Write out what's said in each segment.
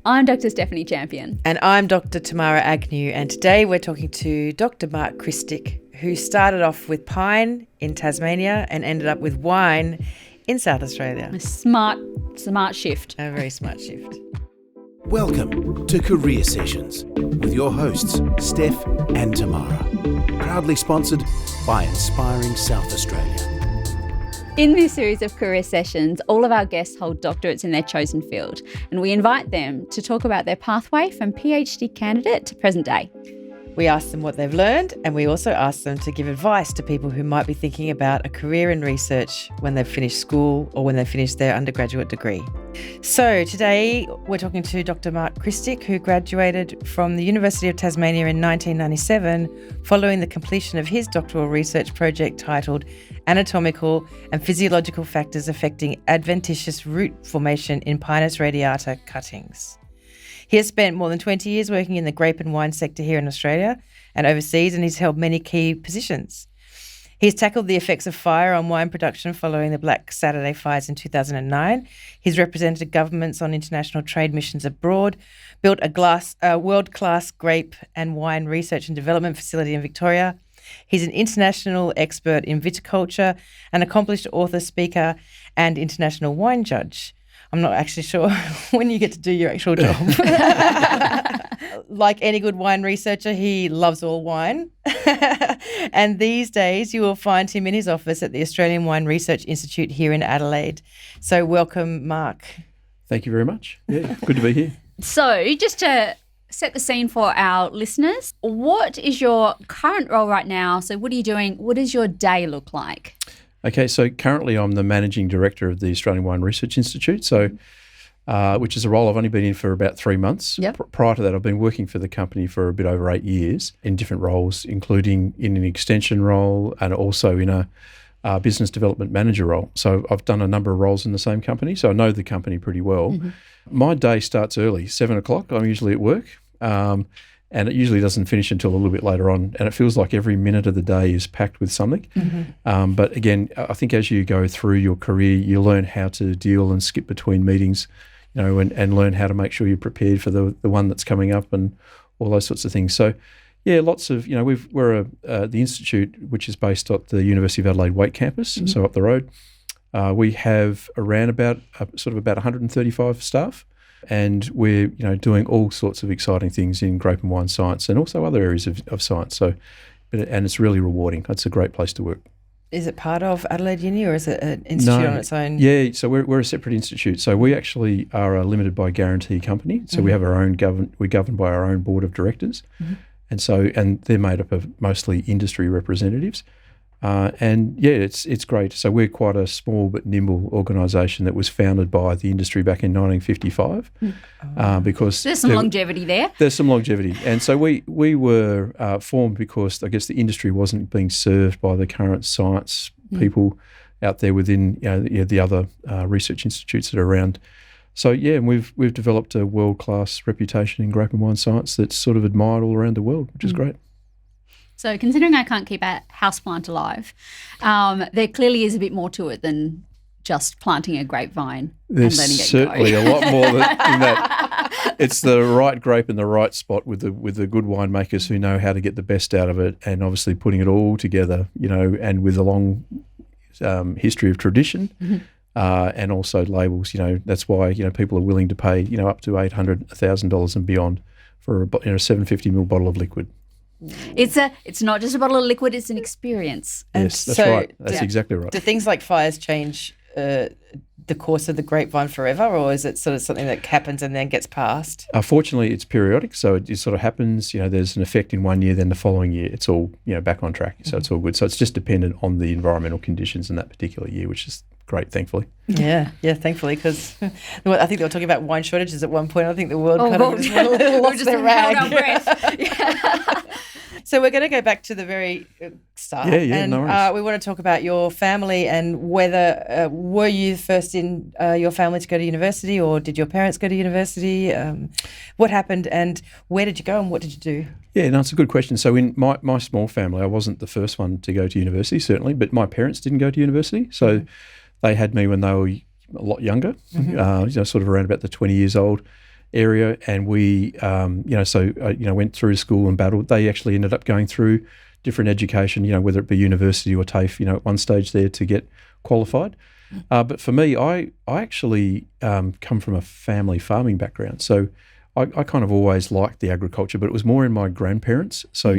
I'm Dr. Stephanie Champion. And I'm Dr. Tamara Agnew, and today we're talking to Dr. Mark Krstic, who started off with pine in Tasmania and ended up with wine in South Australia. A smart shift. A very smart shift. Welcome to Career Sessions with your hosts, Steph and Tamara. Proudly sponsored by Inspiring South Australia. In this series of career sessions, all of our guests hold doctorates in their chosen field, and we invite them to talk about their pathway from PhD candidate to present day. We ask them what they've learned, and we also ask them to give advice to people who might be thinking about a career in research when they've finished school or when they've finished their undergraduate degree. So today we're talking to Dr. Mark Krstic, who graduated from the University of Tasmania in 1997 following the completion of his doctoral research project titled Anatomical and Physiological Factors Affecting Adventitious Root Formation in Pinus radiata Cuttings. He has spent more than 20 years working in the grape and wine sector here in Australia and overseas, and he's held many key positions. He's tackled the effects of fire on wine production following the Black Saturday fires in 2009. He's represented governments on international trade missions abroad, built a world-class grape and wine research and development facility in Victoria. He's an international expert in viticulture, an accomplished author, speaker, and international wine judge. I'm not actually sure when you get to do your actual job. Like any good wine researcher, he loves all wine. And these days you will find him in his office at the Australian Wine Research Institute here in Adelaide. So welcome, Mark. Thank you very much. Yeah, good to be here. So just to set the scene for our listeners, what is your current role right now? So what are you doing? What does your day look like? Okay, so currently I'm the Managing Director of the Australian Wine Research Institute, which is a role I've only been in for about 3 months. Yep. Prior to that, I've been working for the company for a bit over 8 years in different roles, including in an extension role and also in a business development manager role. So I've done a number of roles in the same company, so I know the company pretty well. Mm-hmm. My day starts early, 7 o'clock. I'm usually at work. And it usually doesn't finish until a little bit later on. And it feels like every minute of the day is packed with something. Mm-hmm. But again, I think as you go through your career, you learn how to deal and skip between meetings, and learn how to make sure you're prepared for the one that's coming up and all those sorts of things. So, yeah, lots of, we're the institute, which is based at the University of Adelaide Wake campus, mm-hmm. so up the road. We have around about 135 staff. And we're, doing all sorts of exciting things in grape and wine science and also other areas of science. So, and it's really rewarding. It's a great place to work. Is it part of Adelaide Uni or is it an institute on its own? Yeah, so we're a separate institute. So we actually are a limited by guarantee company. So mm-hmm. we have our own we're governed by our own board of directors, mm-hmm. and they're made up of mostly industry representatives. It's great. So we're quite a small but nimble organisation that was founded by the industry back in 1955. Because there's some longevity there. There's some longevity, and so we were formed because I guess the industry wasn't being served by the current science people out there within the other research institutes that are around. So and we've developed a world-class reputation in grape and wine science that's sort of admired all around the world, which is great. So considering I can't keep a houseplant alive, there clearly is a bit more to it than just planting a grapevine and letting it go. There's certainly a lot more in that. It's the right grape in the right spot with the good winemakers who know how to get the best out of it, and obviously putting it all together, and with a long history of tradition, mm-hmm. And also labels. That's why people are willing to pay up to $800, $1,000 and beyond for a 750ml bottle of liquid. It's not just a bottle of liquid, it's an experience. Yes, that's right. That's exactly right. Do things like fires change the course of the grapevine forever, or is it sort of something that happens and then gets passed? Fortunately, it's periodic, so it sort of happens. There's an effect in one year, then the following year it's all back on track. So it's all good. So it's just dependent on the environmental conditions in that particular year, which is great, thankfully. Yeah, thankfully, because I think they were talking about wine shortages at one point. I think the world kind of just went a little lost their rag. Yeah. So we're going to go back to the very start. And no worries. We want to talk about your family and whether were you first in your family to go to university, or did your parents go to university? What happened and where did you go and what did you do? Yeah, no, it's a good question. So in my small family, I wasn't the first one to go to university, certainly, but my parents didn't go to university. So they had me when they were a lot younger, sort of around about the 20 years old. area, and we, went through school and battled. They actually ended up going through different education, whether it be university or TAFE, at one stage there to get qualified. But for me, I actually come from a family farming background. So I kind of always liked the agriculture, but it was more in my grandparents. So,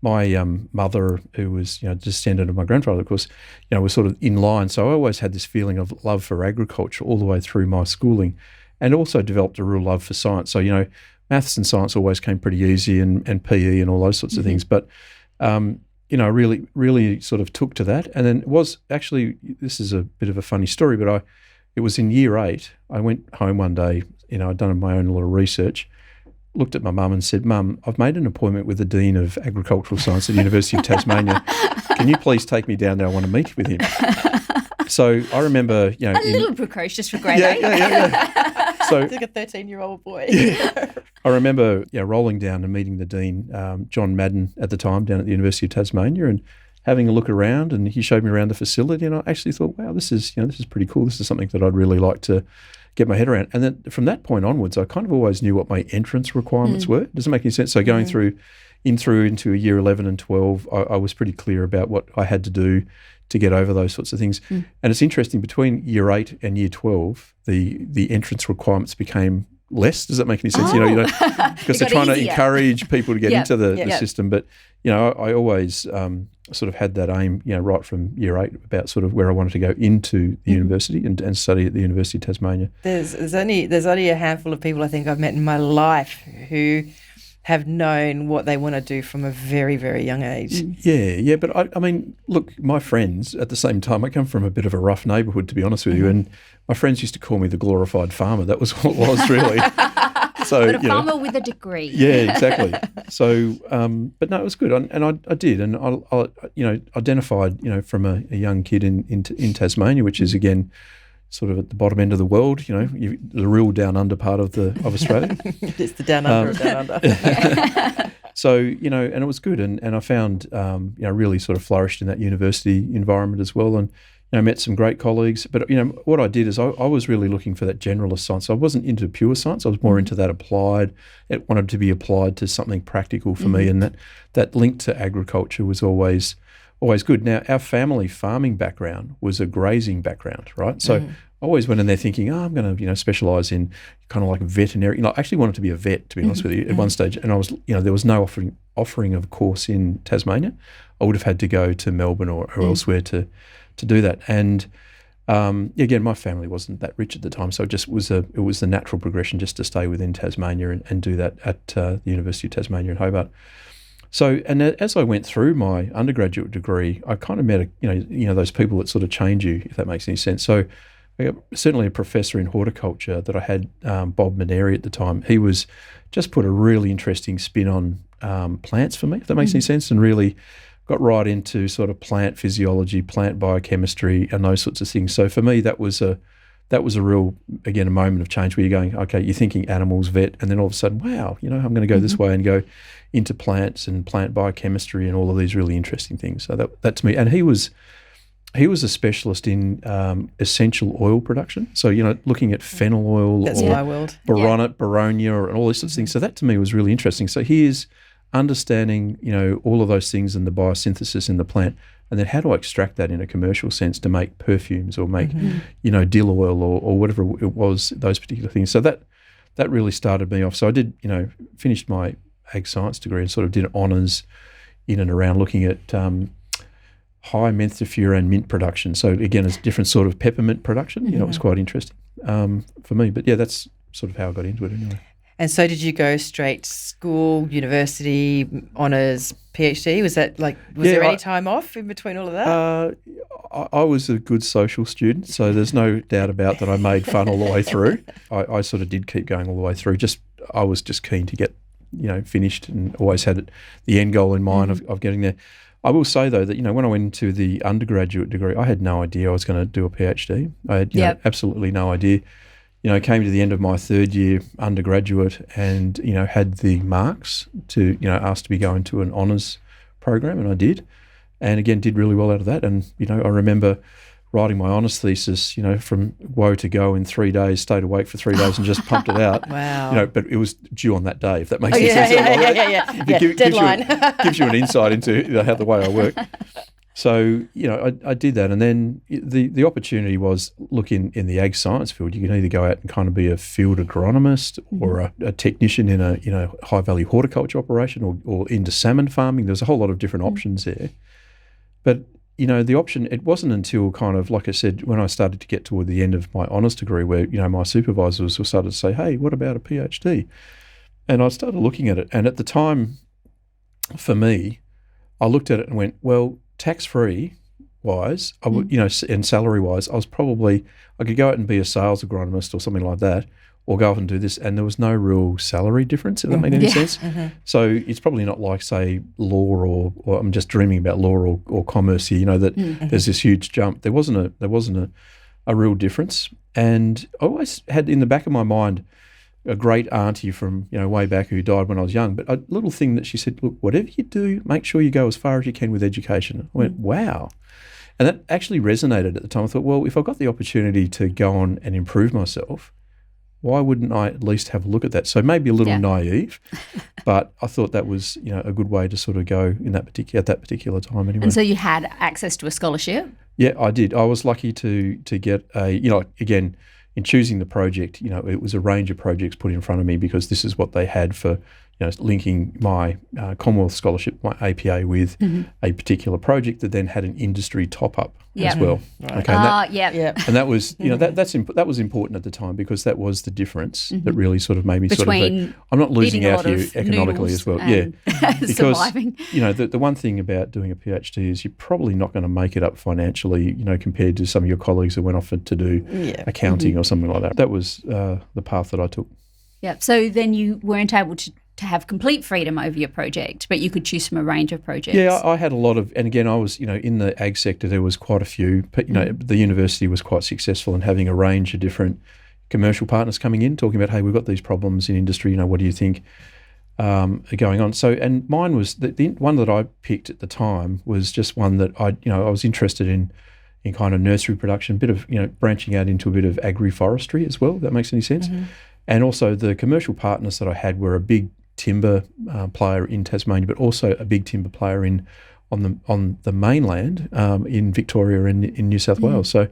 my mother, who was, descendant of my grandfather, of course, was sort of in line. So I always had this feeling of love for agriculture all the way through my schooling, and also developed a real love for science. So, maths and science always came pretty easy, and PE and all those sorts of things. But, really, really sort of took to that. And then it was actually, this is a bit of a funny story, but it was in year 8. I went home one day, I'd done my own little research, looked at my mum and said, "Mum, I've made an appointment with the Dean of Agricultural Science at the University of Tasmania. Can you please take me down there? I want to meet with him." So I remember, a little precocious for grade 8. Yeah. So like a 13-year-old boy. I remember, rolling down and meeting the Dean, John Madden at the time, down at the University of Tasmania, and having a look around, and he showed me around the facility, and I actually thought, wow, this is pretty cool. This is something that I'd really like to get my head around. And then from that point onwards, I kind of always knew what my entrance requirements were. Does it make any sense? So going through into year 11 and 12, I was pretty clear about what I had to do to get over those sorts of things. And it's interesting, between year 8 and year 12, the entrance requirements became less. Does that make any sense? Because they're trying to encourage people to get into the system. But, I always sort of had that aim, right from year 8, about sort of where I wanted to go into the university and study at the University of Tasmania. There's only a handful of people I think I've met in my life who have known what they want to do from a very, very young age. Yeah. But I mean, look, my friends at the same time, I come from a bit of a rough neighbourhood, to be honest with you, and my friends used to call me the glorified farmer. That was what it was, really. So, but a farmer with a degree. Yeah, exactly. So, but no, it was good, and I did, and I identified, from a young kid in Tasmania, which is again sort of at the bottom end of the world, the real down under part of Australia. It's the down under of down under. So, and it was good, and I found, really sort of flourished in that university environment as well, and met some great colleagues. But, what I did is I was really looking for that generalist science. I wasn't into pure science. I was more into that applied. It wanted to be applied to something practical for me, and that link to agriculture was always good. Now, our family farming background was a grazing background, right? So I always went in there thinking, I'm going to, specialise in kind of like veterinary. I actually wanted to be a vet, to be honest with you, at one stage. And I was, there was no offering of course in Tasmania. I would have had to go to Melbourne or elsewhere to do that. And again, my family wasn't that rich at the time, so it was the natural progression just to stay within Tasmania and do that at the University of Tasmania in Hobart. So, and as I went through my undergraduate degree, I kind of met those people that sort of change you, if that makes any sense. So, I got certainly a professor in horticulture that I had, Bob Maneri at the time. He was just put a really interesting spin on plants for me, if that makes any sense, and really got right into sort of plant physiology, plant biochemistry, and those sorts of things. So for me, that was a real, again, a moment of change where you're going, okay, you're thinking animals, vet, and then all of a sudden, wow, I'm going to go this way and go into plants and plant biochemistry and all of these really interesting things. So that to me, and he was a specialist in essential oil production. So, looking at fennel oil, that's my world, baronia, and all these sorts of things. So that to me was really interesting. So here's understanding, all of those things and the biosynthesis in the plant, and then how do I extract that in a commercial sense to make perfumes or make, dill oil or whatever it was, those particular things. So that really started me off. So I did, finished my ag science degree and sort of did honours in and around looking at high menthofuran mint production. So again, it's different sort of peppermint production. It was quite interesting for me. But yeah, that's sort of how I got into it anyway. And so did you go straight school, university, honours, PhD? Was that was there any time off in between all of that? I was a good social student, so there's no doubt about that I made fun all the way through. I sort of did keep going all the way through. I was just keen to get, finished, and always had the end goal in mind of getting there. I will say, though, that, when I went into the undergraduate degree, I had no idea I was going to do a PhD. I had absolutely no idea. Came to the end of my third year undergraduate and, had the marks to, asked to be going to an honours program, and I did. And again, did really well out of that. And, I remember writing my honours thesis, from woe to go in 3 days, stayed awake for 3 days and just pumped it out. Wow. But it was due on that day, if that makes any sense. Yeah. Deadline. Gives you an insight into how the way I work. So, I did that. And then the opportunity was, look, in the ag science field, you can either go out and kind of be a field agronomist or a technician in a high-value horticulture operation or into salmon farming. There's a whole lot of different options there. But the option, it wasn't until kind of, like I said, when I started to get toward the end of my honours degree where, my supervisors were started to say, hey, what about a PhD? And I started looking at it. And at the time, for me, I looked at it and went, well, tax-free wise, I would, and salary-wise, I could go out and be a sales agronomist or something like that, or go off and do this, and there was no real salary difference, if that made any sense. So it's probably not like, say, law or I'm just dreaming about law or commerce here, that there's this huge jump. There wasn't a real difference. And I always had in the back of my mind a great auntie from, way back who died when I was young, but a little thing that she said, look, whatever you do, make sure you go as far as you can with education. I went, wow. And that actually resonated at the time. I thought, well, if I got the opportunity to go on and improve myself, why wouldn't I at least have a look at that? So maybe a little naive, but I thought that was, a good way to sort of go at that particular time anyway. And so you had access to a scholarship? Yeah, I did. I was lucky to get again, in choosing the project, it was a range of projects put in front of me because this is what they had for, linking my Commonwealth Scholarship, my APA, with a particular project that then had an industry top-up as well. Right. Okay, and that was, that was important at the time because that was the difference that really sort of made me I'm not losing out here economically as well. Yeah, because surviving. The one thing about doing a PhD is you're probably not going to make it up financially, compared to some of your colleagues who went off to do accounting or something like that. That was the path that I took. Yeah. So then you weren't able to have complete freedom over your project, but you could choose from a range of projects. Yeah, I had a lot of, and again, I was, in the ag sector, there was quite a few, but, the university was quite successful in having a range of different commercial partners coming in, talking about, hey, we've got these problems in industry, what do you think are going on? So, and mine was, the one that I picked at the time was just one that I was interested in kind of nursery production, a bit of, branching out into a bit of agri-forestry as well, if that makes any sense. And also the commercial partners that I had were a big timber player in Tasmania, but also a big timber player on the mainland in Victoria and in New South Wales. So,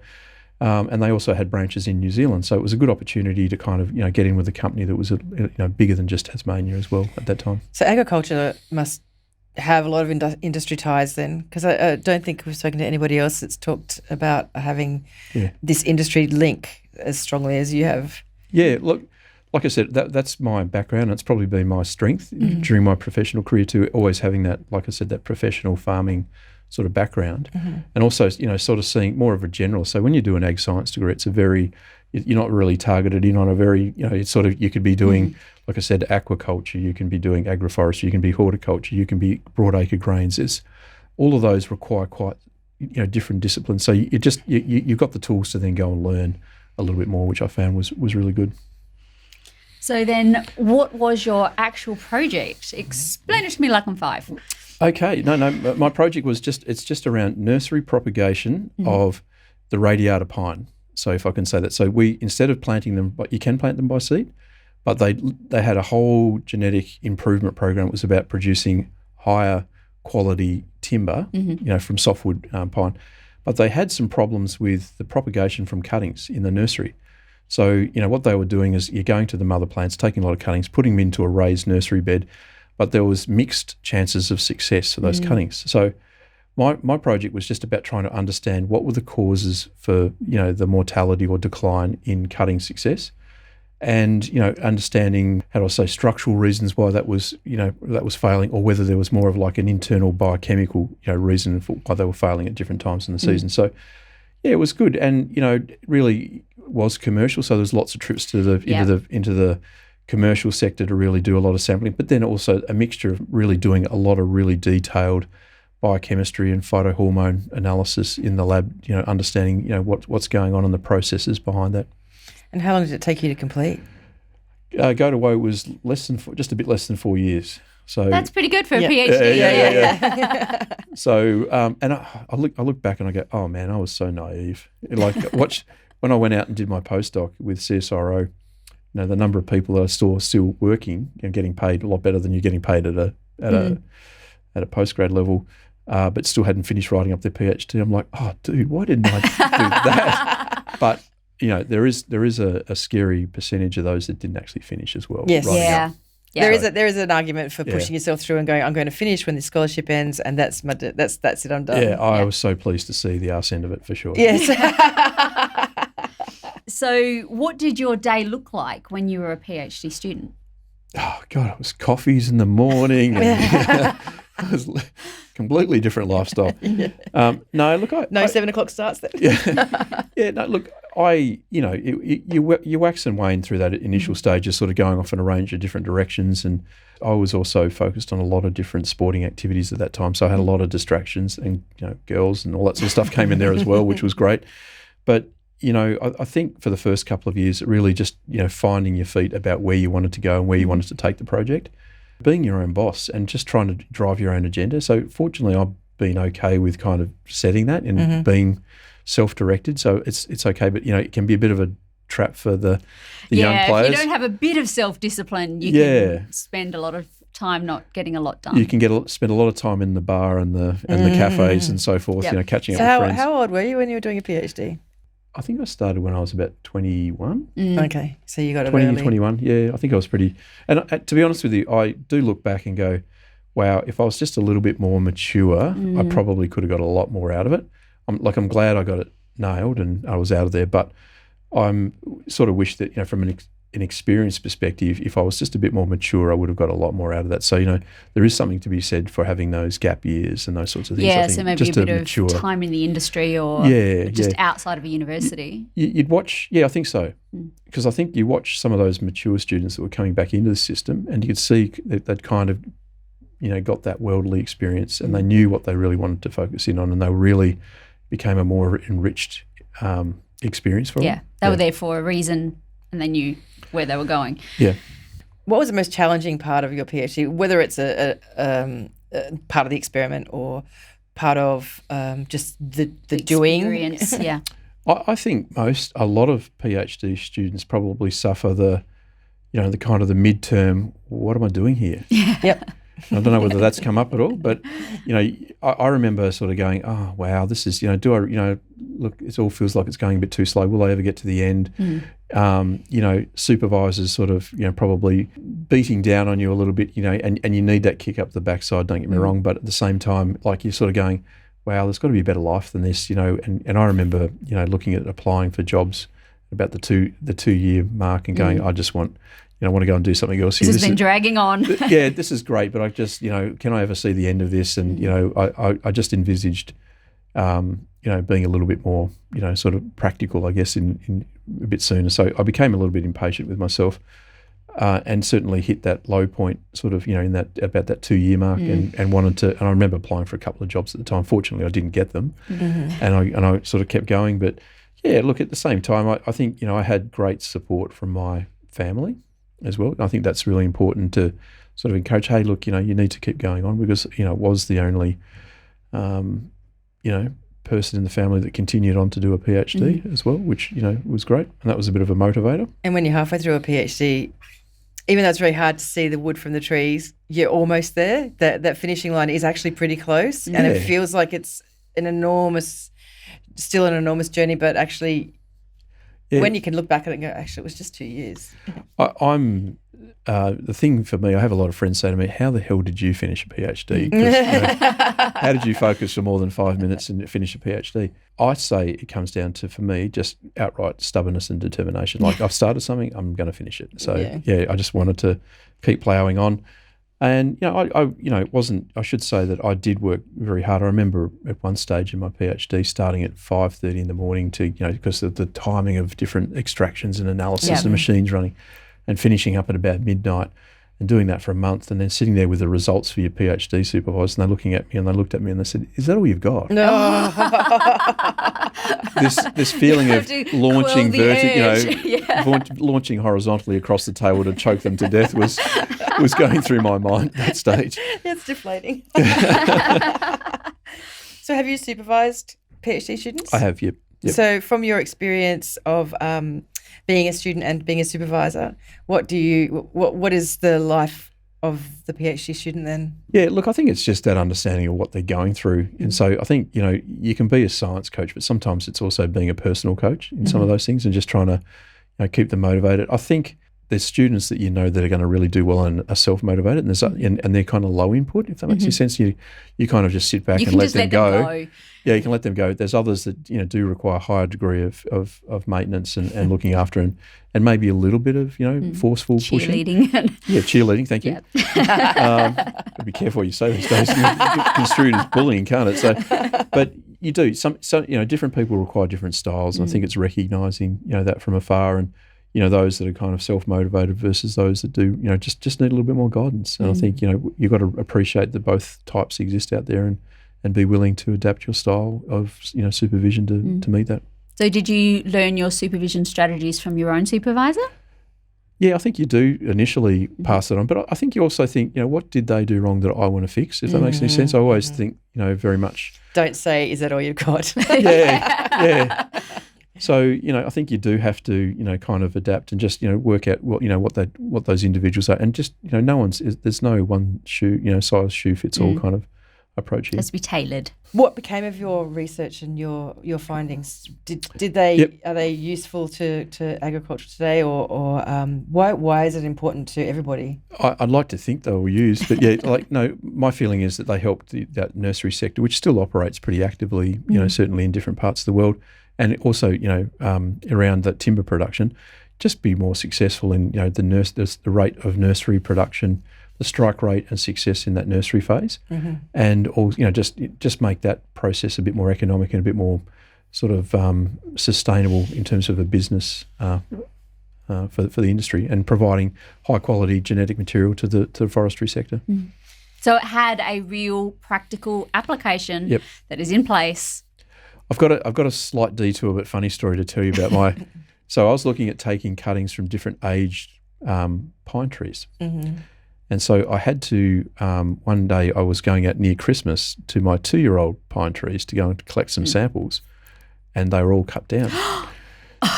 and they also had branches in New Zealand. So it was a good opportunity to kind of get in with a company that was bigger than just Tasmania as well at that time. So agriculture must have a lot of industry ties then, because I don't think we've spoken to anybody else that's talked about having this industry link as strongly as you have. Yeah, look. Like I said, that's my background. It's probably been my strength during my professional career too, always having that, like I said, that professional farming sort of background. And also, sort of seeing more of a general. So when you do an ag science degree, it's you're not really targeted in on a very, it's sort of, you could be doing, like I said, aquaculture, you can be doing agroforestry, you can be horticulture, you can be broadacre grains. All of those require quite, different disciplines. So you've got the tools to then go and learn a little bit more, which I found was really good. So then what was your actual project? Explain it to me like I'm 5. Okay. No, my project was just around nursery propagation of the radiata pine. So if I can say that. So we, instead of planting them, but you can plant them by seed, but they had a whole genetic improvement program. It was about producing higher quality timber, from softwood pine. But they had some problems with the propagation from cuttings in the nursery. So, what they were doing is you're going to the mother plants, taking a lot of cuttings, putting them into a raised nursery bed, but there was mixed chances of success for those cuttings. So my project was just about trying to understand what were the causes for, the mortality or decline in cutting success and, understanding, how do I say, structural reasons why that was failing, or whether there was more of like an internal biochemical, reason for why they were failing at different times in the season. So, yeah, it was good. And, really was commercial. So there's lots of trips to into the commercial sector to really do a lot of sampling, but then also a mixture of really doing a lot of really detailed biochemistry and phytohormone analysis in the lab, understanding, what's going on in the processes behind that. And how long did it take you to complete? Go to woe was just a bit less than 4 years. So That's pretty good for a Yeah. PhD. Yeah. So, and I look back and I go, oh man, I was so naive. Like, when I went out and did my postdoc with CSIRO, the number of people that are still working and getting paid a lot better than you're getting paid at a postgrad level, but still hadn't finished writing up their PhD. I'm like, oh, dude, why didn't I do that? But there is a scary percentage of those that didn't actually finish as well. Yes. writing Yeah. up. Yeah. There is an argument for pushing yourself through and going, I'm going to finish when the scholarship ends, and that's it, I'm done. Yeah, I was so pleased to see the arse end of it for sure. Yes. So what did your day look like when you were a PhD student? Oh God, it was coffees in the morning. And it was a completely different lifestyle. No, look, No 7 o'clock starts then. Yeah, no, look, you wax and wane through that initial stage of sort of going off in a range of different directions, and I was also focused on a lot of different sporting activities at that time, so I had a lot of distractions, and girls and all that sort of stuff came in there as well, which was great. But I think for the first couple of years, it really just finding your feet about where you wanted to go and where you wanted to take the project, being your own boss and just trying to drive your own agenda. So fortunately, I've been okay with kind of setting that and being self-directed, so it's okay. But it can be a bit of a trap for the young players. If you don't have a bit of self-discipline, you can spend a lot of time not getting a lot done. You can spend a lot of time in the bar and the cafes and so forth, catching up with friends. How old were you when you were doing a PhD? I think I started when I was about 21. Okay, so you got it 20 early. to 21, yeah. I think I was pretty... And to be honest with you, I do look back and go, wow, if I was just a little bit more mature, I probably could have got a lot more out of it. I'm glad I got it nailed and I was out of there, but I'm sort of wish that, from an experience perspective, if I was just a bit more mature, I would have got a lot more out of that. So, there is something to be said for having those gap years and those sorts of things. Yeah, I think, so maybe just a bit mature. of time in the industry or just outside of a university. You'd watch, I think so. Because I think you watch some of those mature students that were coming back into the system and you could see that they'd kind of, got that worldly experience and they knew what they really wanted to focus in on, and they really became a more enriched experience for them. Yeah, they were there for a reason and they knew where they were going. Yeah. What was the most challenging part of your PhD, whether it's a part of the experiment or part of just the doing? Experience, yeah. I think a lot of PhD students probably suffer the kind of the midterm, what am I doing here? Yep. I don't know whether that's come up at all, but, I remember sort of going, oh, wow, this is, do I, look, it all feels like it's going a bit too slow. Will I ever get to the end? Supervisors sort of, probably beating down on you a little bit, and you need that kick up the backside, don't get me wrong, but at the same time, like you're sort of going, wow, there's got to be a better life than this, and I remember, looking at applying for jobs about the 2-year mark and going, I just want, I want to go and do something else. This has been dragging on. Yeah, this is great, but I just, can I ever see the end of this? And, I just envisaged, being a little bit more, sort of practical, I guess, in a bit sooner. So I became a little bit impatient with myself and certainly hit that low point sort of, in that about that 2-year mark and wanted to, and I remember applying for a couple of jobs at the time. Fortunately, I didn't get them and I sort of kept going. But, yeah, look, at the same time, I think, I had great support from my family as well. I think that's really important to sort of encourage, hey, look, you need to keep going on because, it was the only, person in the family that continued on to do a PhD as well, which, was great. And that was a bit of a motivator. And when you're halfway through a PhD, even though it's very hard to see the wood from the trees, you're almost there. That finishing line is actually pretty close and it feels like it's still an enormous journey, but actually when you can look back at it and go, actually, it was just 2 years. I'm the thing for me, I have a lot of friends say to me, how the hell did you finish a PhD? 'Cause, how did you focus for more than 5 minutes and finish a PhD? I say it comes down to, for me, just outright stubbornness and determination. Like, I've started something, I'm going to finish it. So, I just wanted to keep ploughing on. And, I should say that I did work very hard. I remember at one stage in my PhD starting at 5:30 in the morning to, because of the timing of different extractions and analysis and machines running, and finishing up at about midnight. and doing that for a month, and then sitting there with the results for your PhD supervisors, and they're looking at me, and they looked at me, and they said, "Is that all you've got?" No. This feeling of launching launching horizontally across the table to choke them to death was going through my mind at that stage. It's deflating. So have you supervised PhD students? I have, yep. So from your experience of being a student and being a supervisor, what is the life of the PhD student then? Yeah, look, I think it's just that understanding of what they're going through. And so I think, you can be a science coach, but sometimes it's also being a personal coach in some of those things and just trying to keep them motivated. I think there's students that that are going to really do well and are self-motivated, and they're kind of low input, if that makes any sense. You kind of just sit back and let them go. Yeah, you can let them go. There's others that do require a higher degree of maintenance and looking after and maybe a little bit of forceful pushing. Cheerleading. Yeah, cheerleading. Thank you. Yep. Be careful what you say these days. It's construed as bullying, can't it? So, but you do. Some different people require different styles, and I think it's recognising that from afar and. Those that are kind of self-motivated versus those that do, just need a little bit more guidance. And I think, you've got to appreciate that both types exist out there and be willing to adapt your style of, supervision to meet that. So did you learn your supervision strategies from your own supervisor? Yeah, I think you do initially pass it on. But I think you also think, what did they do wrong that I want to fix, if that makes any sense? I always think, very much. Don't say, is that all you've got? Yeah. So, I think you do have to, kind of adapt and just, work out what those individuals are, and just, there's no one shoe, size shoe fits all kind of approach here. It has to be tailored. What became of your research and your findings? Did they are they useful to agriculture today, or why is it important to everybody? I'd like to think they were used, but my feeling is that they helped that nursery sector, which still operates pretty actively, certainly in different parts of the world. And also, around that timber production, just be more successful in, the rate of nursery production, the strike rate and success in that nursery phase, and all, just make that process a bit more economic and a bit more sort of sustainable in terms of a business for the industry, and providing high quality genetic material to the forestry sector. So it had a real practical application that is in place. I've got a slight detour but funny story to tell you about my. So I was looking at taking cuttings from different aged pine trees, and so I had to. One day I was going out near Christmas to my 2-year-old pine trees to go and collect some samples, and they were all cut down.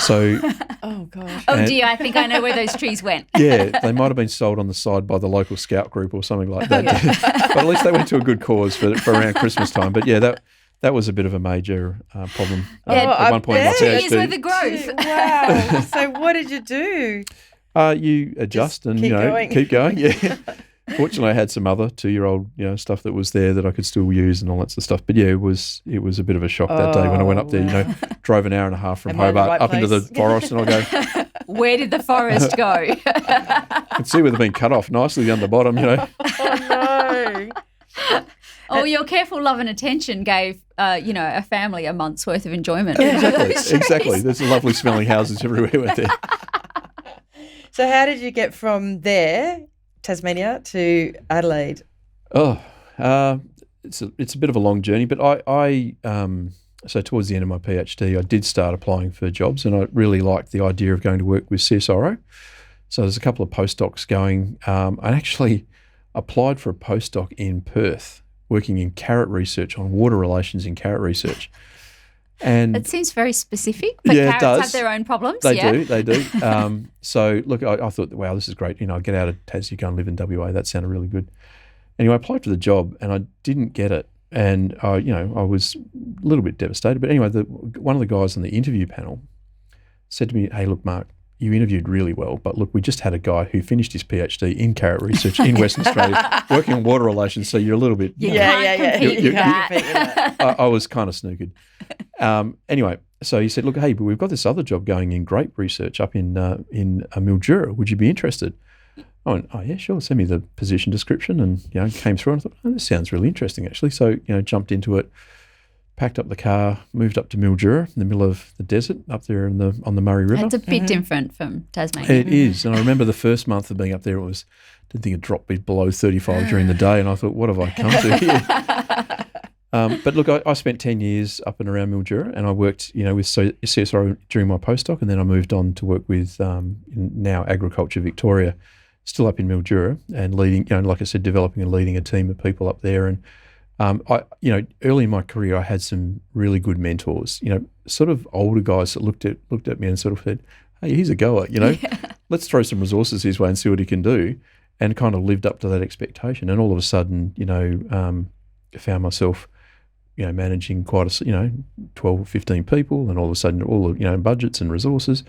So, oh gosh, oh dear, I think I know where those trees went. Yeah, they might have been sold on the side by the local scout group or something like that. But at least they went to a good cause for around Christmas time. But yeah, that was a bit of a major problem at one point in my PhD. 2 years worth of growth. Wow. So what did you do? You adjust and keep keep going. Yeah. Fortunately, I had some other 2-year-old stuff that was there that I could still use and all that sort of stuff. But yeah, it was a bit of a shock that day when I went up there. Drove an hour and a half from Hobart up into the forest, and I go, where did the forest go? I could see where they've been cut off nicely down the bottom. Oh no. Oh, your careful love and attention gave, a family a month's worth of enjoyment. Exactly. There's lovely smelling houses everywhere with there. So how did you get from there, Tasmania, to Adelaide? Oh, it's a bit of a long journey, but I so towards the end of my PhD, I did start applying for jobs, and I really liked the idea of going to work with CSIRO. So there's a couple of postdocs going. I actually applied for a postdoc in Perth, working in carrot research, on water relations in carrot research. And it seems very specific, but carrots have their own problems. They do. So look, I thought, wow, this is great. I'd get out of Tassie, go and live in WA. That sounded really good. Anyway, I applied for the job and I didn't get it. And, I was a little bit devastated. But anyway, one of the guys on the interview panel said to me, hey, look, Mark, you interviewed really well, but look, we just had a guy who finished his PhD in carrot research in Western Australia, working on water relations, so you're a little bit... I was kind of snookered. Anyway, so he said, look, hey, but we've got this other job going in grape research up in Mildura. Would you be interested? I went, oh, yeah, sure, send me the position description, and, came through and I thought, oh, this sounds really interesting, actually. So, jumped into it, packed up the car, moved up to Mildura in the middle of the desert up there on the Murray River. It's a bit different from Tasmania. It is. And I remember the first month of being up there, I didn't think it dropped below 35 during the day. And I thought, what have I come to here? But look, I spent 10 years up and around Mildura, and I worked, with CSIRO during my postdoc, and then I moved on to work with now Agriculture Victoria, still up in Mildura, and leading, like I said, developing and leading a team of people up there. And early in my career, I had some really good mentors, sort of older guys that looked at me and sort of said, hey, he's a goer, let's throw some resources his way and see what he can do, and kind of lived up to that expectation. And all of a sudden, found myself, managing quite 12 or 15 people, and all of a sudden all of, budgets and resources. And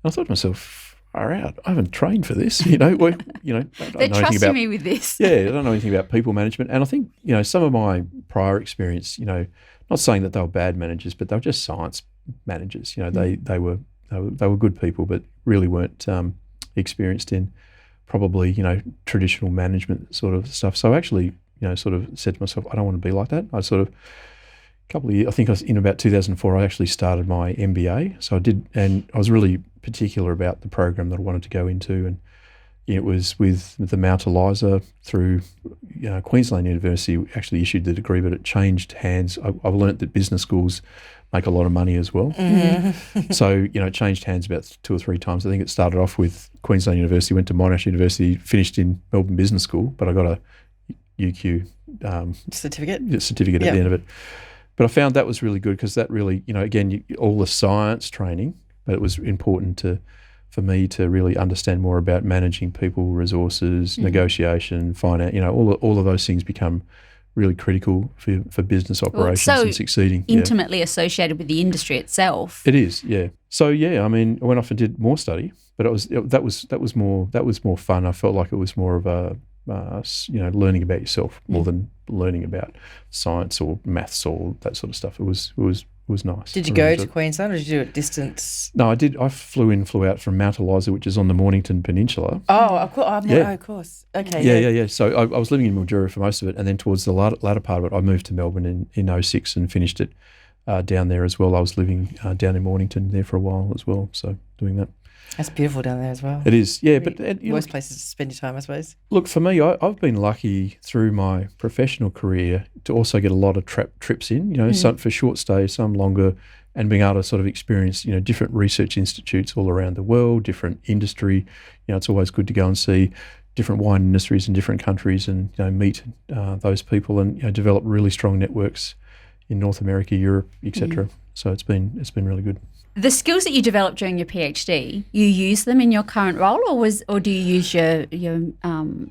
I thought to myself, far out, I haven't trained for this, I don't They're know trusting me with this. Yeah, I don't know anything about people management. And I think, some of my prior experience, not saying that they were bad managers, but they were just science managers. They were good people, but really weren't experienced in probably, traditional management sort of stuff. So I actually, sort of said to myself, I don't want to be like that. I sort of, a couple of years, I think I was in about 2004, I actually started my MBA. So I did, and I was really particular about the program that I wanted to go into. And it was with the Mount Eliza through Queensland University, actually issued the degree, but it changed hands. I've learnt that business schools make a lot of money as well. Mm-hmm. So, it changed hands about 2 or 3 times. I think it started off with Queensland University, went to Monash University, finished in Melbourne Business School, but I got a UQ certificate at the end of it. But I found that was really good because that really, again, all the science training, but it was important for me to really understand more about managing people, resources, negotiation, finance, all of those things become really critical for business operations and succeeding. Intimately associated with the industry itself. It is, yeah. So I went off and did more study, but that was more fun. I felt like it was more of a learning about yourself more than learning about science or maths or that sort of stuff. It was nice. Did you go to Queensland, or did you do it distance? No, I did. I flew out from Mount Eliza, which is on the Mornington Peninsula. Oh, of course. Of course. Okay. Yeah. So I was living in Mildura for most of it, and then towards the latter part of it, I moved to Melbourne in 2006 and finished it down there as well. I was living down in Mornington there for a while as well, so doing that. That's beautiful down there as well. It is, yeah. But worst places to spend your time, I suppose. Look, for me, I've been lucky through my professional career to also get a lot of trips in, some for short stays, some longer, and being able to sort of experience, different research institutes all around the world, different industry. It's always good to go and see different wine industries in different countries and, meet those people and, develop really strong networks in North America, Europe, etc. So it's been really good. The skills that you developed during your PhD, you use them in your current role, or do you use your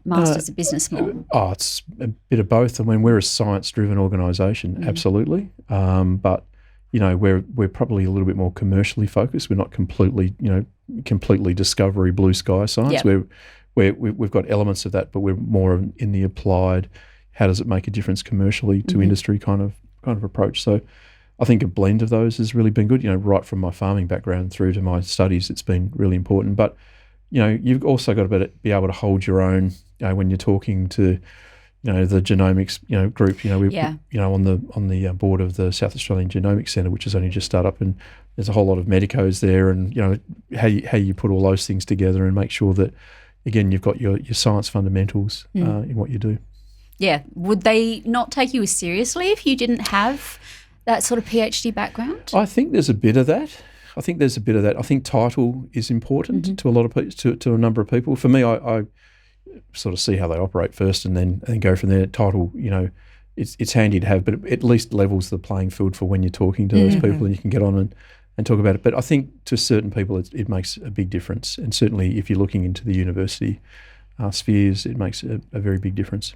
Masters of Business more? It's a bit of both. We're a science-driven organisation, absolutely. But we're probably a little bit more commercially focused. We're not completely discovery blue sky science. Yep. We've got elements of that, but we're more in the applied. How does it make a difference commercially to industry kind of approach? So I think a blend of those has really been good, right from my farming background through to my studies. It's been really important. But, you've also got to be able to hold your own when you're talking to, the genomics, group. On the board of the South Australian Genomics Centre, which has only just started up, and there's a whole lot of medicos there, and, how you put all those things together and make sure that, again, you've got your science fundamentals in what you do. Yeah. Would they not take you as seriously if you didn't have that sort of PhD background? I think there's a bit of that. I think title is important to a lot of people, to a number of people. For me, I sort of see how they operate first and then go from there. Title, it's handy to have, but it at least levels the playing field for when you're talking to those people and you can get on and talk about it. But I think to certain people it makes a big difference. And certainly if you're looking into the university spheres, it makes a very big difference.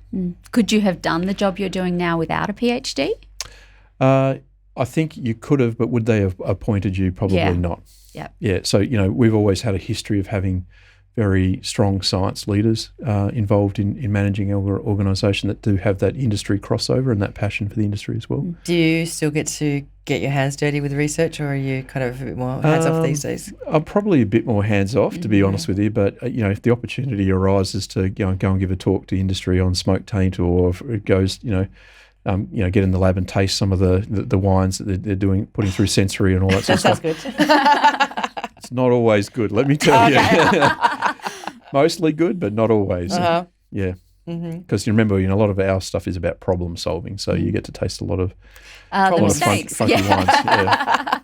Could you have done the job you're doing now without a PhD? I think you could have, but would they have appointed you? Probably not. Yeah. So, we've always had a history of having very strong science leaders involved in managing our organisation that do have that industry crossover and that passion for the industry as well. Do you still get to get your hands dirty with research, or are you kind of a bit more hands-off these days? I'm probably a bit more hands-off, to be honest with you, but, if the opportunity arises to go and give a talk to industry on smoke taint, or if it goes, get in the lab and taste some of the wines that they're doing, putting through sensory and all that sort of stuff. That's good. It's not always good, let me tell you. Mostly good, but not always. Uh-huh. Yeah. Because you remember, a lot of our stuff is about problem solving, so you get to taste a lot of the mistakes. Funky wines. Yeah.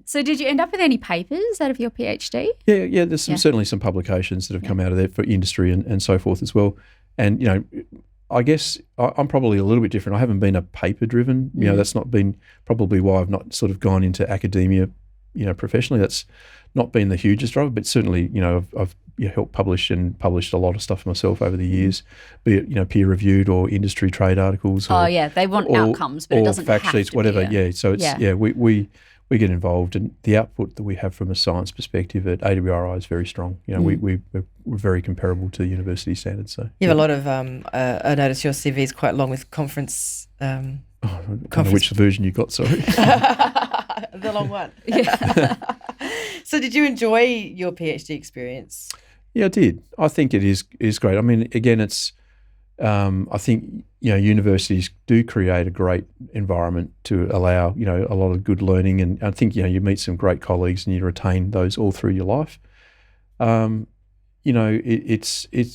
So did you end up with any papers out of your PhD? Yeah. There's certainly some publications that have come out of there for industry and so forth as well. And I guess I'm probably a little bit different. I haven't been a paper driven. That's not been probably why I've not sort of gone into academia, professionally. That's not been the hugest driver, but certainly, I've helped publish and published a lot of stuff myself over the years, be it, peer reviewed or industry trade articles. They want outcomes, but it doesn't fact have sheets, to whatever. be So it's we get involved, and the output that we have from a science perspective at AWRI is very strong. We're very comparable to university standards. So you have a lot of. I noticed your CV is quite long with conference. I don't know which version you got. Sorry, the long one. Yeah. So, did you enjoy your PhD experience? Yeah, I did. I think it is great. I mean, again, it's. I think universities do create a great environment to allow a lot of good learning, and I think you meet some great colleagues and you retain those all through your life. It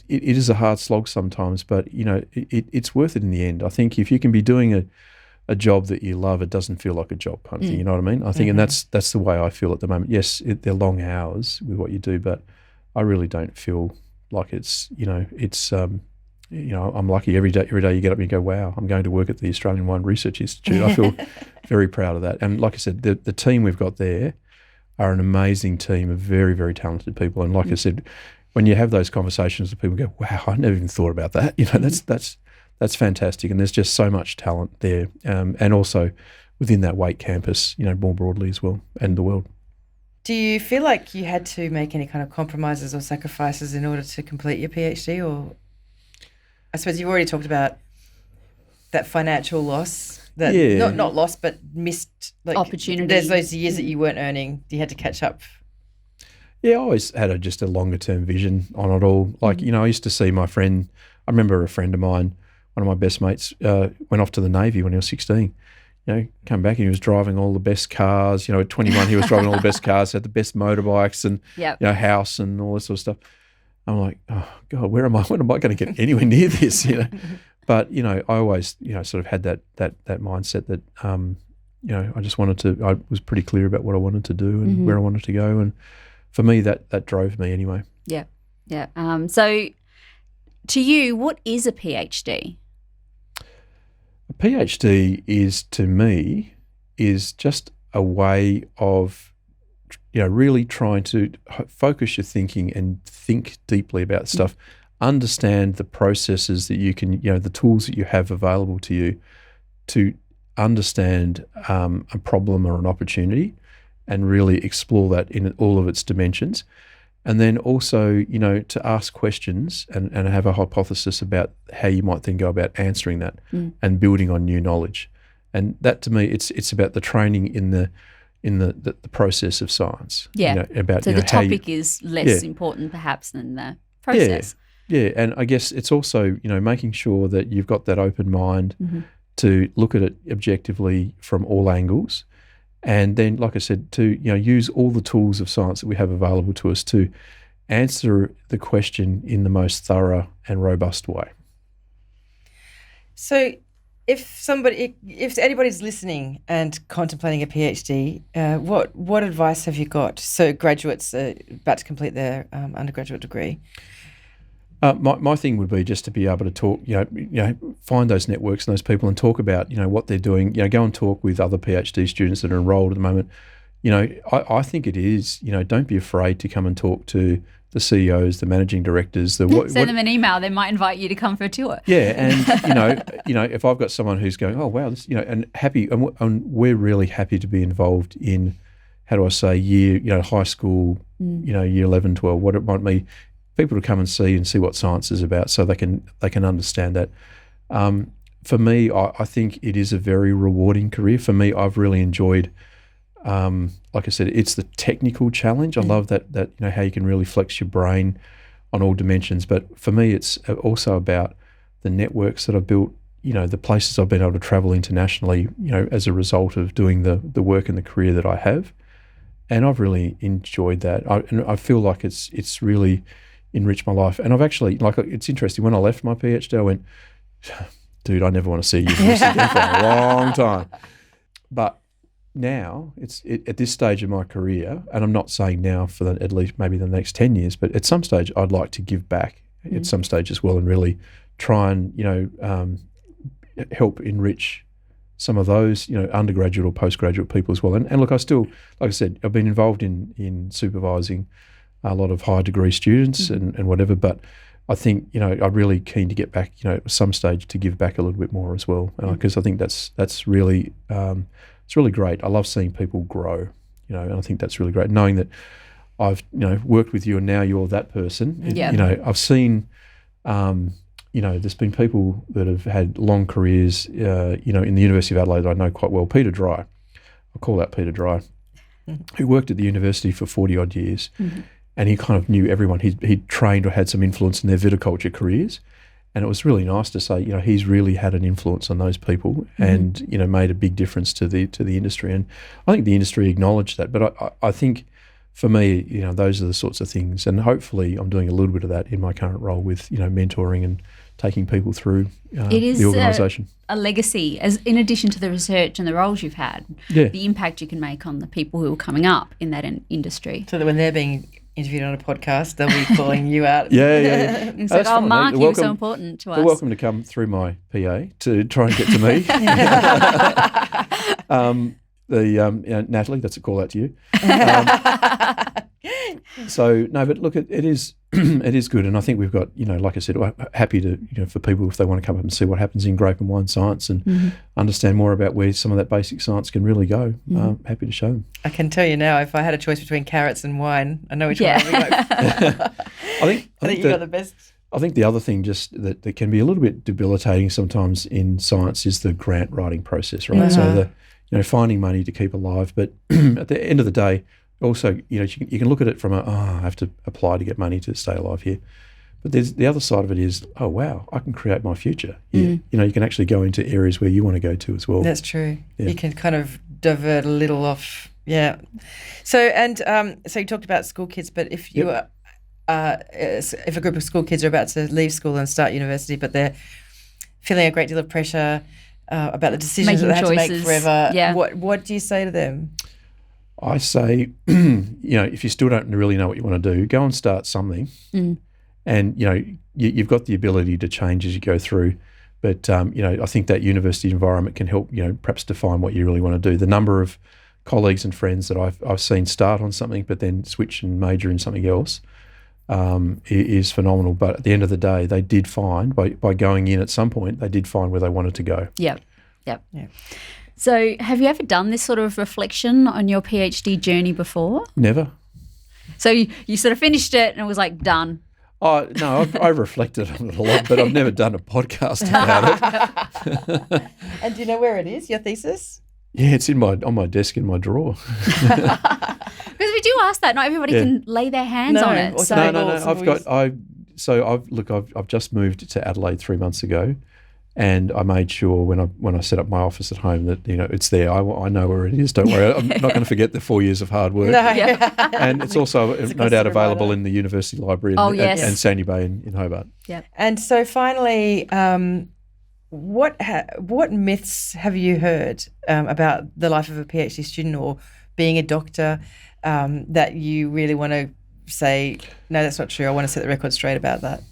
is a hard slog sometimes, but it's worth it in the end. I think if you can be doing a job that you love, it doesn't feel like a job kind of thing. You know what I mean? I think, and that's the way I feel at the moment. Yes, they're long hours with what you do, but I really don't feel like it's. I'm lucky every day you get up and you go, wow, I'm going to work at the Australian Wine Research Institute. I feel very proud of that. And like I said, the team we've got there are an amazing team of very, very talented people. And like I said, when you have those conversations with people, go, wow, I never even thought about that. That's fantastic. And there's just so much talent there. And also within that Wake campus, more broadly as well, and the world. Do you feel like you had to make any kind of compromises or sacrifices in order to complete your PhD? Or I suppose you've already talked about that financial loss, not loss, but missed opportunity. There's those years that you weren't earning. You had to catch up. Yeah, I always had just a longer term vision on it all. Like, I used to see my friend, I remember a friend of mine, one of my best mates, went off to the Navy when he was 16. Come back and he was driving all the best cars. At 21 he was driving all the best cars, had the best motorbikes and house and all this sort of stuff. I'm like, oh God, when am I going to get anywhere near this? But I always sort of had that mindset that I just I was pretty clear about what I wanted to do and where I wanted to go, and for me that drove me anyway. Yeah. So to you, what is a PhD? A PhD to me is just a way of really trying to focus your thinking and think deeply about stuff, understand the processes that you can, the tools that you have available to you to understand a problem or an opportunity and really explore that in all of its dimensions. And then also, to ask questions and have a hypothesis about how you might then go about answering that and building on new knowledge. And that, to me, it's about the training in the process of science. Yeah. About, so the topic is less important perhaps than the process. Yeah. And I guess it's also, making sure that you've got that open mind to look at it objectively from all angles. And then, like I said, to use all the tools of science that we have available to us to answer the question in the most thorough and robust way. So if anybody's listening and contemplating a PhD, what advice have you got? So graduates are about to complete their undergraduate degree. My thing would be just to be able to talk, find those networks and those people and talk about, what they're doing. Go and talk with other PhD students that are enrolled at the moment. I think it is, don't be afraid to come and talk to the CEOs, the managing directors. Send them an email. They might invite you to come for a tour. Yeah, and if I've got someone who's going, oh wow, this, and happy, and we're really happy to be involved in, how do I say, high school, year 11, 12, what it might be. People to come and see what science is about, so they can understand that. For me, I think it is a very rewarding career. For me, I've really enjoyed, like I said, it's the technical challenge. I love that how you can really flex your brain on all dimensions. But for me, it's also about the networks that I've built, the places I've been able to travel internationally, as a result of doing the work and the career that I have. And I've really enjoyed that. I feel like it's really enriched my life. And I've actually, it's interesting, when I left my PhD, I went, dude, I never want to see university again for a long time. But now, at this stage of my career, and I'm not saying now for at least maybe the next 10 years, but at some stage I'd like to give back at some stage as well, and really try and, help enrich some of those, undergraduate or postgraduate people as well. And look, I still, like I said, I've been involved in supervising a lot of high degree students and whatever, but I think, I'm really keen to get back, at some stage to give back a little bit more as well, because I think that's really, it's really great. I love seeing people grow, and I think that's really great. Knowing that I've, worked with you and now you're that person. I've seen, there's been people that have had long careers, in the University of Adelaide that I know quite well. Peter Dry, I'll call out Peter Dry, who worked at the university for 40 odd years, and he kind of knew everyone. He'd trained or had some influence in their viticulture careers. And it was really nice to say, he's really had an influence on those people and, made a big difference to the industry. And I think the industry acknowledged that. But I think for me, those are the sorts of things. And hopefully I'm doing a little bit of that in my current role with, mentoring and taking people through the organisation. A legacy, as in addition to the research and the roles you've had, the impact you can make on the people who are coming up in that industry. So that when they're being interviewed on a podcast, they'll be calling you out. Yeah. It's like, Mark, you were so important to us. You're welcome to come through my PA to try and get to me. Natalie, that's a call out to you. So no, but look, it is it is good, and I think we've got, like I said, we're happy to for people if they want to come up and see what happens in grape and wine science and understand more about where some of that basic science can really go. Happy to show them. I can tell you now, if I had a choice between carrots and wine, I know which one I would go. I think you got the best. I think the other thing just that can be a little bit debilitating sometimes in science is the grant writing process, right? So finding money to keep alive, but at the end of the day, also, you can look at it from I have to apply to get money to stay alive here. But there's the other side of it is, oh, wow, I can create my future. You can actually go into areas where you want to go to as well. That's true. Yeah. You can kind of divert a little off. Yeah. So, so you talked about school kids, but if you if a group of school kids are about to leave school and start university, but they're feeling a great deal of pressure about the decisions that they have to make forever, what do you say to them? I say, if you still don't really know what you want to do, go and start something. And, you've got the ability to change as you go through. But, I think that university environment can help, perhaps define what you really want to do. The number of colleagues and friends that I've seen start on something but then switch and major in something else is phenomenal. But at the end of the day, they did find, by going in at some point, they did find where they wanted to go. Yep. So have you ever done this sort of reflection on your PhD journey before? Never. So you sort of finished it and it was like done? Oh, no, I've reflected on it a lot, but I've never done a podcast about it. And do you know where it is, your thesis? Yeah, it's on my desk in my drawer. Because we do ask that. Not everybody can lay their hands on it. No. I've just moved to Adelaide 3 months ago. And I made sure when I set up my office at home that it's there. I know where it is. Don't worry. I'm not going to forget the 4 years of hard work. No. And it's also no doubt available in the university library and Sandy Bay in Hobart. Yeah. And so finally, what myths have you heard about the life of a PhD student or being a doctor that you really want to say, no, that's not true. I want to set the record straight about that?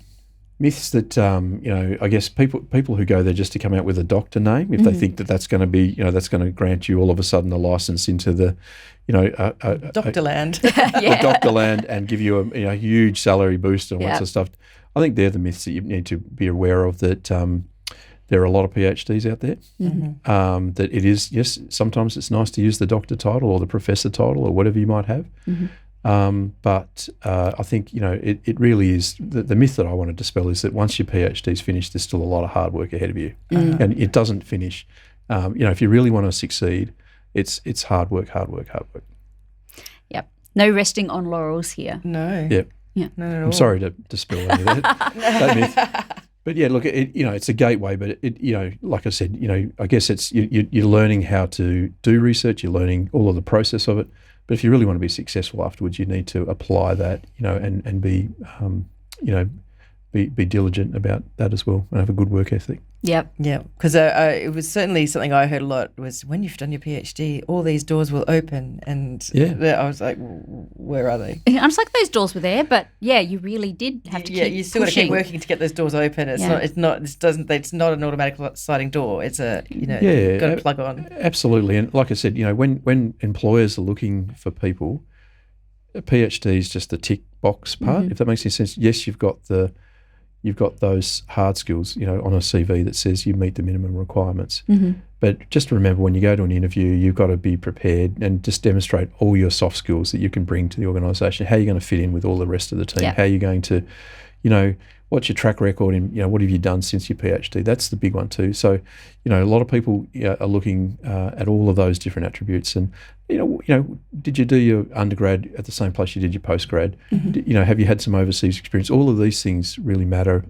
Myths that, I guess people who go there just to come out with a doctor name, if they think that's going to be, that's going to grant you all of a sudden a license into the, Doctorland. The Doctorland and give you a huge salary boost and all that sort of stuff. I think they're the myths that you need to be aware of, that there are a lot of PhDs out there. That it is, yes, sometimes it's nice to use the doctor title or the professor title or whatever you might have. But I think, it really is, the myth that I want to dispel is that once your PhD is finished, there's still a lot of hard work ahead of you. And it doesn't finish. If you really want to succeed, it's hard work. Yep. No resting on laurels here. No. Yep. Yeah. Not at all. I'm sorry to dispel any of that myth. But yeah, look, it's a gateway, but like I said, I guess it's you're learning how to do research, you're learning all of the process of it. But if you really want to be successful afterwards, you need to apply that, and be, be diligent about that as well, and have a good work ethic. Yep. Yeah, because it was certainly something I heard a lot was when you've done your PhD, all these doors will open, and I was like, where are they? I was like, those doors were there, but yeah, you really did have to keep you still got to keep working to get those doors open. It's not an automatic sliding door. It's got to plug on. Absolutely, and like I said, when employers are looking for people, a PhD is just the tick box part. If that makes any sense. Yes, you've got those hard skills, on a CV that says you meet the minimum requirements. But just remember, when you go to an interview, you've got to be prepared and just demonstrate all your soft skills that you can bring to the organisation. How are you going to fit in with all the rest of the team? How are you going to, what's your track record in, what have you done since your PhD? That's the big one too. So, a lot of people are looking at all of those different attributes. And, did you do your undergrad at the same place you did your postgrad? Have you had some overseas experience? All of these things really matter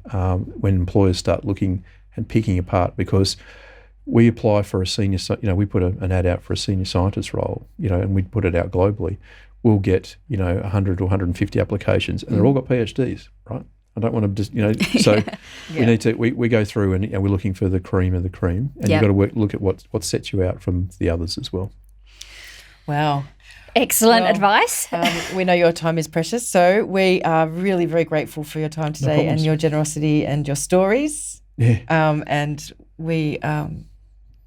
when employers start looking and picking apart, because we apply for a senior, we put an ad out for a senior scientist role, and we put it out globally. We'll get, 100 or 150 applications, and they're all got PhDs, right? I don't want to just, so we need to, we go through and we're looking for the cream of the cream, and you've got to look at what sets you out from the others as well. Wow. Excellent advice. We know your time is precious, so we are really very grateful for your time today and your generosity and your stories. Yeah. And we,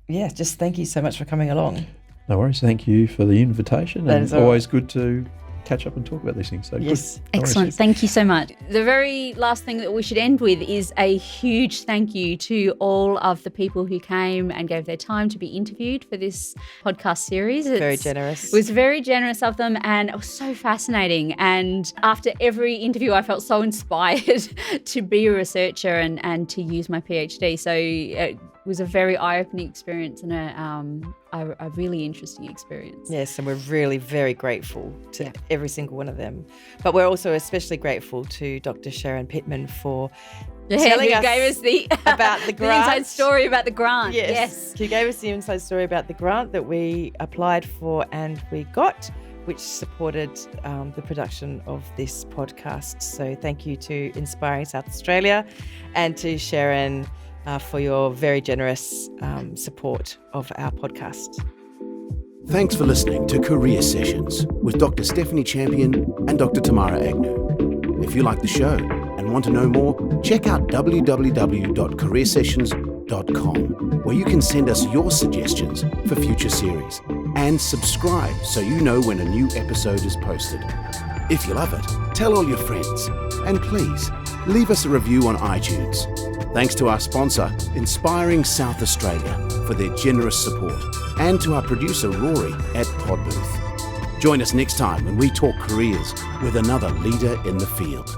just thank you so much for coming along. No worries. Thank you for the invitation. And it's always good to catch up and talk about these things. So yes. Good. Excellent. Thank you so much. The very last thing that we should end with is a huge thank you to all of the people who came and gave their time to be interviewed for this podcast series. Very generous. It was very generous of them, and it was so fascinating. And after every interview, I felt so inspired to be a researcher and to use my PhD. So it was a very eye-opening experience and a really interesting experience. Yes, and we're really very grateful to every single one of them. But we're also especially grateful to Dr. Sharon Pittman for telling us gave us about the grant. The inside story about the grant. Yes. She gave us the inside story about the grant that we applied for and we got, which supported the production of this podcast. So thank you to Inspiring South Australia and to Sharon for your very generous support of our podcast. Thanks for listening to Career Sessions with Dr. Stephanie Champion and Dr. Tamara Agnew. If you like the show and want to know more, check out www.careersessions.com, where you can send us your suggestions for future series, and subscribe so you know when a new episode is posted. If you love it, tell all your friends, and please leave us a review on iTunes. Thanks to our sponsor, Inspiring South Australia, for their generous support, and to our producer, Rory, at Podbooth. Join us next time when we talk careers with another leader in the field.